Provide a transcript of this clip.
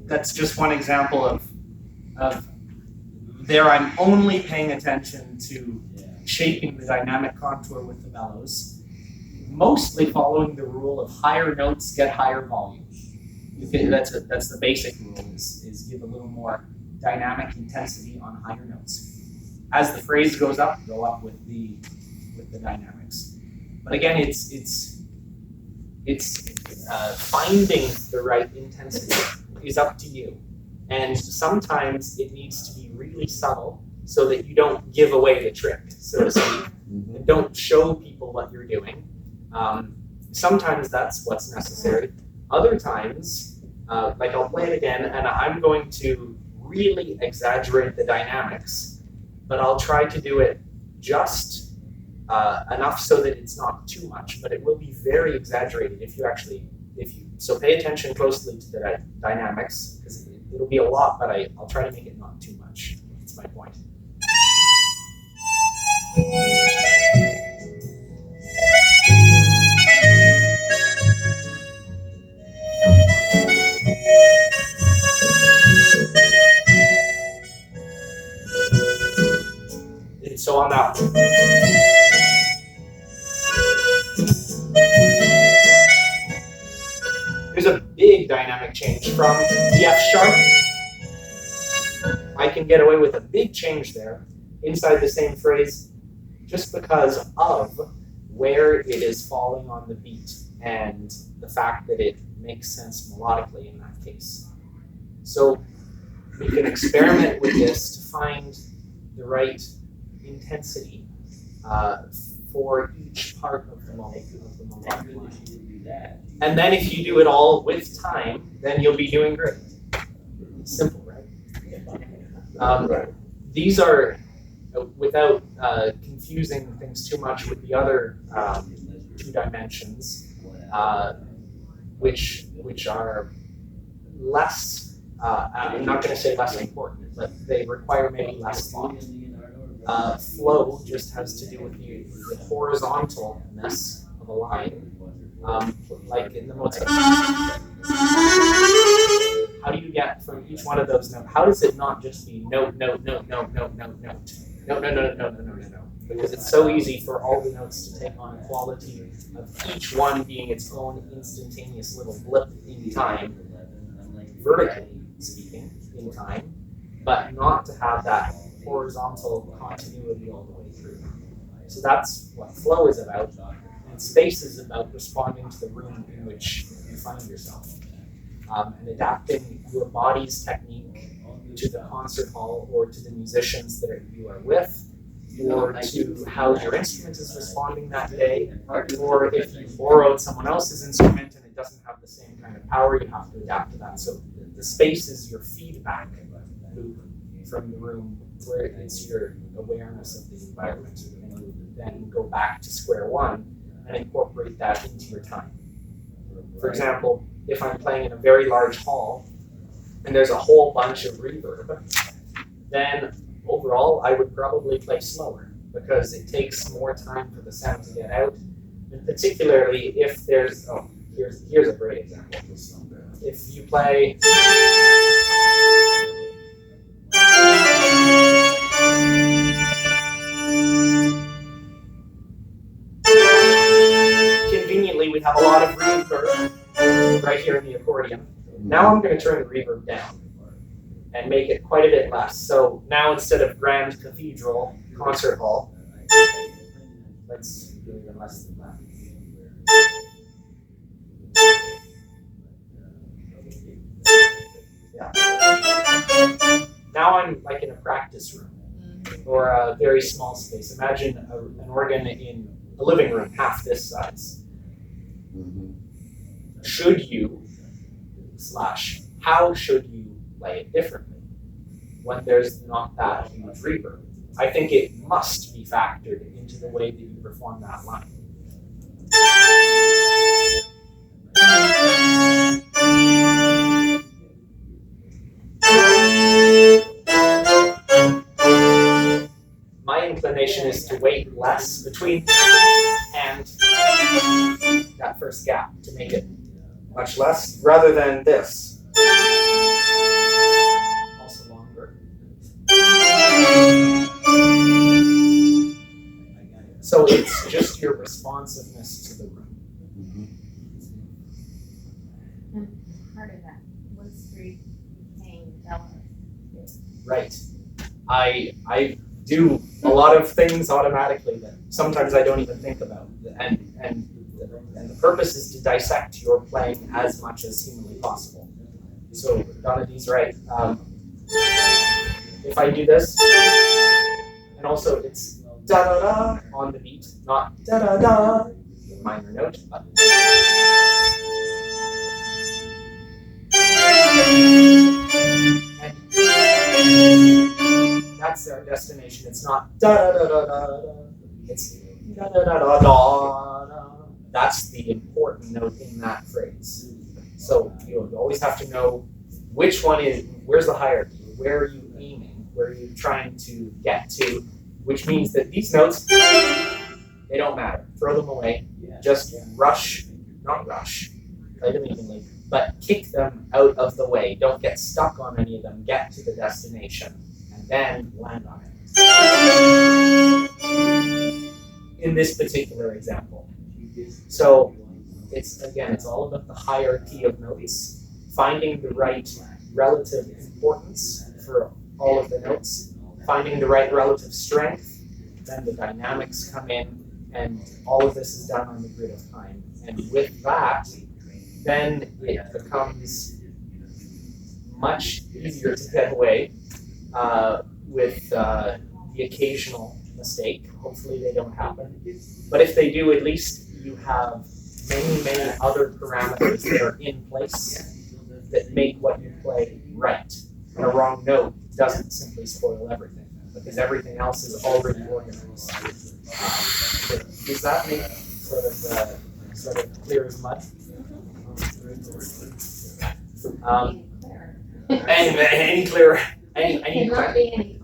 that's just one example of there I'm only paying attention to shaping the dynamic contour with the bellows, mostly following the rule of higher notes get higher volume. That's the basic rule, is give a little more dynamic intensity on higher notes. As the phrase goes up, go up with the dynamics. But again, it's finding the right intensity is up to you. And sometimes it needs to be really subtle so that you don't give away the trick, so to speak. And don't show people what you're doing. Sometimes that's what's necessary. Other times, like I'll play it again, and I'm going to really exaggerate the dynamics, but I'll try to do it just enough so that it's not too much, but it will be very exaggerated so pay attention closely to the dynamics, because it'll be a lot, but I'll try to make it not too much. That's my point. And so on that one. There's a big dynamic change from the F sharp. I can get away with a big change there inside the same phrase just because of where it is falling on the beat and the fact that it makes sense melodically in that case. So we can experiment with this to find the right intensity for each part of the melodic line. And then if you do it all with time, then you'll be doing great. Simple, right? These are, without confusing things too much with the other two dimensions, which are less, I'm not going to say less important, but they require maybe less thought. Flow just has to do with the horizontalness of a line. Like in the Mozart. How do you get from each one of those notes? How does it not just be note, note, note, note, note, note, note? No, no, no, no, no, no, no, no. Because it's so easy for all the notes to take on a quality of each one being its own instantaneous little blip in time, vertically speaking, in time, but not to have that horizontal continuity all the way through. So that's what flow is about. Space is about responding to the room in which you find yourself, and adapting your body's technique to the concert hall or to the musicians that you are with, or to how your instrument is responding that day, or if you borrowed someone else's instrument and it doesn't have the same kind of power, you have to adapt to that. So the space is your feedback loop from the room, where it's your awareness of the environment, and you then go back to square one and incorporate that into your time. For example, if I'm playing in a very large hall and there's a whole bunch of reverb, then overall I would probably play slower because it takes more time for the sound to get out. And particularly if there's, here's a great example. If you play conveniently, we have a lot of reverb right here in the accordion. Now I'm going to turn the reverb down and make it quite a bit less. So now instead of Grand Cathedral Concert Hall, let's do even less than that. Yeah. Now I'm like in a practice room or a very small space. Imagine an organ in a living room half this size. Should you, / how should you play it differently when there's not that huge reverb? I think it must be factored into the way that you perform that line. My inclination is to wait less between and that first gap to make it much less, rather than this. it's just your responsiveness to the room. And part of that was through paying developers. Right. I do a lot of things automatically that sometimes I don't even think about. And the purpose is to dissect your playing as much as humanly possible. So Donna D's right. If I do this, and also it's da da da on the beat, not da da da, minor note. And that's our destination. It's not da da da da da da. It's da da da da da da. That's the important note in that phrase. So you always have to know which one is, where's the hierarchy? Where are you aiming? Where are you trying to get to? Which means that these notes, they don't matter. Throw them away. Just rush, not rush, play them evenly, but kick them out of the way. Don't get stuck on any of them. Get to the destination and then land on it. In this particular example. So it's all about the hierarchy of notes, finding the right relative importance for all of the notes, finding the right relative strength, then the dynamics come in, and all of this is done on the grid of time. And with that, then it becomes much easier to get away with the occasional mistake. Hopefully they don't happen. But if they do, at least you have many, many other parameters that are in place that make what you play right. And a wrong note doesn't simply spoil everything, because everything else is already organized. Does that make sort of clear as mud? Any clearer? Any It cannot be any